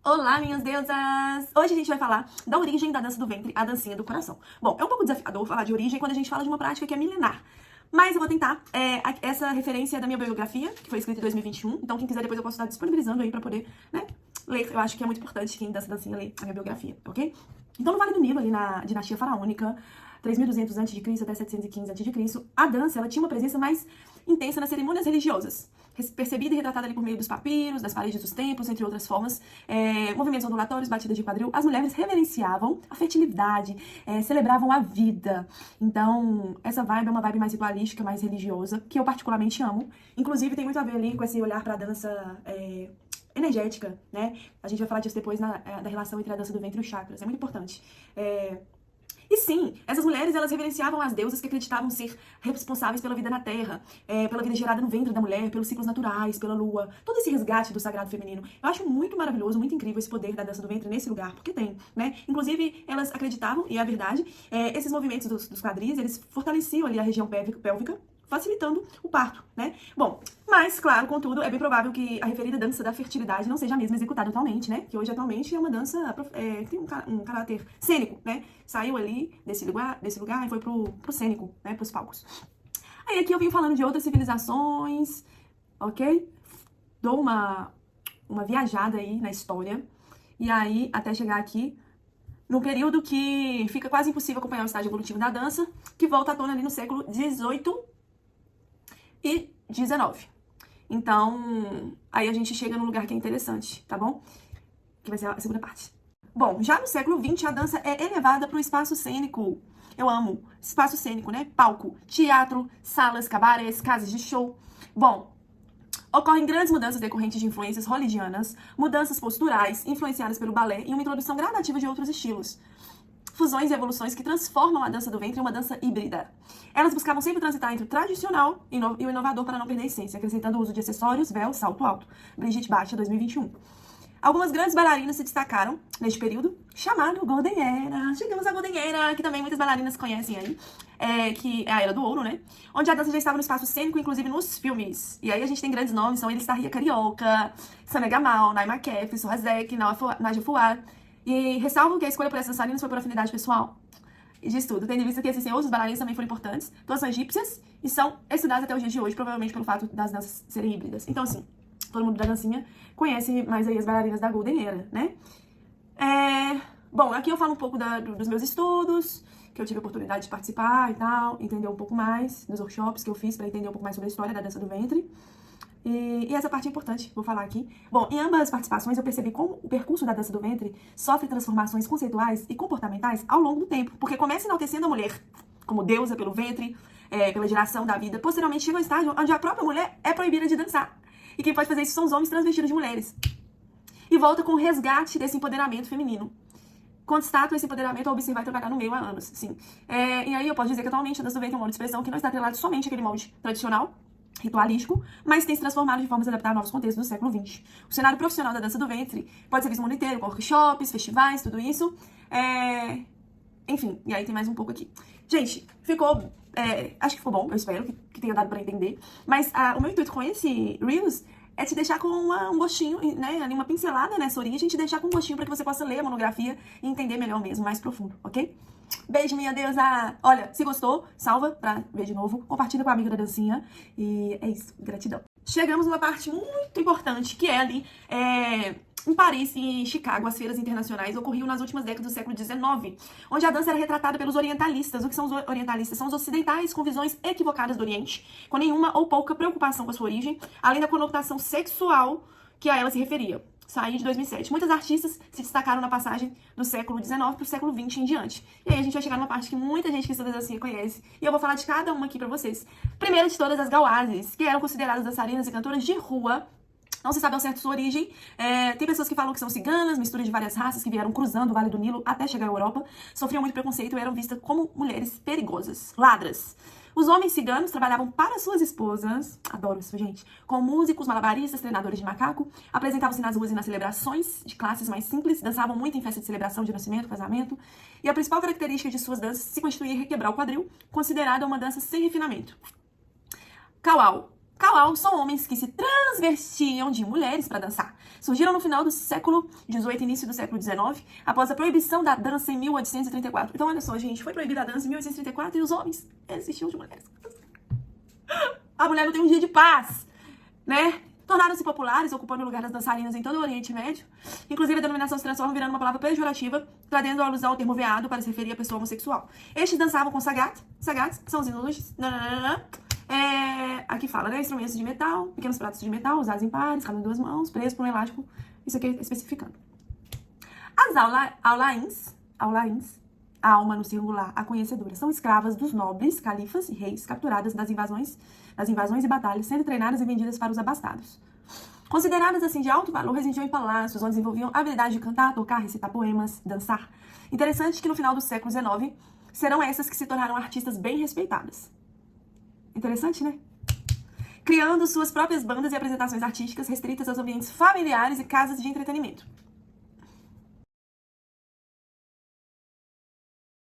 Olá, minhas deusas! Hoje a gente vai falar da origem da dança do ventre, a dancinha do coração. Bom, é um pouco desafiador falar de origem quando a gente fala de uma prática que é milenar. Mas eu vou tentar. Essa referência é da minha biografia, que foi escrita em 2021. Então, quem quiser, depois eu posso estar disponibilizando aí pra poder, né, ler. Eu acho que é muito importante quem dança dancinha ler a minha biografia, ok? Então, no Vale do Nilo, ali na dinastia faraônica, 3.200 a.C. até 715 a.C., a dança ela tinha uma presença mais intensa nas cerimônias religiosas, percebida e retratada ali por meio dos papiros, das paredes dos templos, entre outras formas, movimentos ondulatórios, batidas de quadril. As mulheres reverenciavam a fertilidade, celebravam a vida. Então, essa vibe é uma vibe mais ritualística, mais religiosa, que eu particularmente amo. Inclusive, tem muito a ver ali com esse olhar pra dança energética, né? A gente vai falar disso depois da relação entre a dança do ventre e os chakras. É muito importante. E sim, essas mulheres, elas reverenciavam as deusas que acreditavam ser responsáveis pela vida na Terra, pela vida gerada no ventre da mulher, pelos ciclos naturais, pela lua, todo esse resgate do sagrado feminino. Eu acho muito maravilhoso, muito incrível esse poder da dança do ventre nesse lugar, porque tem, né? Inclusive, elas acreditavam, e é a verdade, esses movimentos dos quadris, eles fortaleciam ali a região pélvica, facilitando o parto, né? Bom, mas, claro, contudo, é bem provável que a referida dança da fertilidade não seja a mesma executada atualmente, né? Que hoje, atualmente, é uma dança que tem um caráter cênico, né? Saiu ali desse lugar e foi pro cênico, né? Pros palcos. Aí aqui eu vim falando de outras civilizações, ok? Dou uma viajada aí na história. E aí, até chegar aqui, num período que fica quase impossível acompanhar o estágio evolutivo da dança, que volta à tona ali no século XVIII e 19. Então, aí a gente chega num lugar que é interessante, tá bom? Que vai ser a segunda parte. Bom, já no século XX, a dança é elevada para o espaço cênico. Eu amo espaço cênico, né? Palco, teatro, salas, cabarés, casas de show. Bom, ocorrem grandes mudanças decorrentes de influências hollywoodianas, mudanças posturais, influenciadas pelo balé e uma introdução gradativa de outros estilos. Fusões e evoluções que transformam a dança do ventre em uma dança híbrida. Elas buscavam sempre transitar entre o tradicional e o inovador para não perder a essência, acrescentando o uso de acessórios, véu, salto alto. Brigitte Baixa, 2021. Algumas grandes bailarinas se destacaram neste período, chamado Golden Era. Chegamos à Golden Era, que também muitas bailarinas conhecem aí, que é a Era do Ouro, né? Onde a dança já estava no espaço cênico, inclusive nos filmes. E aí a gente tem grandes nomes, são Elis Tahir Carioca, Samia Gamal, Naima Kef, Suhazek, Nadia Fouad. E ressalvo que a escolha por essas dançarinas foi por afinidade pessoal. E diz tudo, tendo em vista que esses outros bailarinos também foram importantes, todas são egípcias e são estudadas até os dias de hoje, provavelmente pelo fato das danças serem híbridas. Então, assim, todo mundo da dancinha conhece mais aí as bailarinas da Golden Era, né? Bom, aqui eu falo um pouco dos meus estudos, que eu tive a oportunidade de participar e tal, entender um pouco mais dos workshops que eu fiz para entender um pouco mais sobre a história da dança do ventre. E essa parte é importante, vou falar aqui. Bom, em ambas as participações eu percebi como o percurso da dança do ventre sofre transformações conceituais e comportamentais ao longo do tempo, porque começa enaltecendo a mulher como deusa pelo ventre, pela geração da vida. Posteriormente chega um estágio onde a própria mulher é proibida de dançar. E quem pode fazer isso são os homens transvestidos de mulheres. E volta com o resgate desse empoderamento feminino. Constato esse empoderamento ao observar e trabalhar no meio há anos, sim. E aí eu posso dizer que atualmente a dança do ventre é um modo de expressão que não está atrelado somente àquele molde tradicional, ritualístico, mas tem se transformado de formas a adaptar a novos contextos do século XX. O cenário profissional da dança do ventre pode ser visto no mundo inteiro, com workshops, festivais, tudo isso. Enfim, e aí tem mais um pouco aqui. Gente, ficou... acho que ficou bom, eu espero que tenha dado pra entender. Mas o meu intuito com esse Reels é te deixar com um gostinho, né, ali uma pincelada nessa origem, te deixar com um gostinho pra que você possa ler a monografia e entender melhor mesmo, mais profundo, ok? Beijo, minha deusa! Olha, se gostou, salva pra ver de novo, compartilha com a amiga da dancinha e é isso, gratidão. Chegamos numa parte muito importante, que é ali, em Paris e em Chicago, as feiras internacionais ocorriam nas últimas décadas do século XIX, onde a dança era retratada pelos orientalistas. O que são os orientalistas? São os ocidentais com visões equivocadas do Oriente, com nenhuma ou pouca preocupação com a sua origem, além da conotação sexual que a ela se referia. Saí de 2007. Muitas artistas se destacaram na passagem do século XIX para o século XX em diante. E aí a gente vai chegar numa parte que muita gente que estuda dancinha conhece. E eu vou falar de cada uma aqui pra vocês. Primeira de todas, as gauazes, que eram consideradas dançarinas e cantoras de rua. Não se sabe ao certo sua origem. Tem pessoas que falam que são ciganas, mistura de várias raças que vieram cruzando o Vale do Nilo até chegar à Europa. Sofriam muito preconceito e eram vistas como mulheres perigosas, ladras. Os homens ciganos trabalhavam para suas esposas, adoro isso, gente, com músicos, malabaristas, treinadores de macaco, apresentavam-se nas ruas e nas celebrações de classes mais simples, dançavam muito em festa de celebração de nascimento, casamento, e a principal característica de suas danças se constituía em requebrar o quadril, considerada uma dança sem refinamento. Kawal. Kawal são homens que se transvestiam de mulheres para dançar. Surgiram no final do século XVIII e início do século XIX, após a proibição da dança em 1834. Então, olha só, gente, foi proibida a dança em 1834 e os homens vestiam de mulheres. A mulher não tem um dia de paz, né? Tornaram-se populares, ocupando o lugar das dançarinas em todo o Oriente Médio. Inclusive, a denominação se transforma virando uma palavra pejorativa, trazendo a alusão ao termo veado para se referir à pessoa homossexual. Estes dançavam com sagats, que são os inulos. Aqui fala, né? Instrumentos de metal, pequenos pratos de metal, usados em pares, cada 2 mãos, preso por um elástico. Isso aqui é especificando. As aulains, a alma no singular, a conhecedora, são escravas dos nobres, califas e reis, capturadas das invasões e batalhas, sendo treinadas e vendidas para os abastados. Consideradas assim de alto valor, residiam em palácios, onde desenvolviam a habilidade de cantar, tocar, recitar poemas, dançar. Interessante que no final do século XIX, serão essas que se tornaram artistas bem respeitadas. Interessante, né? Criando suas próprias bandas e apresentações artísticas restritas aos ambientes familiares e casas de entretenimento.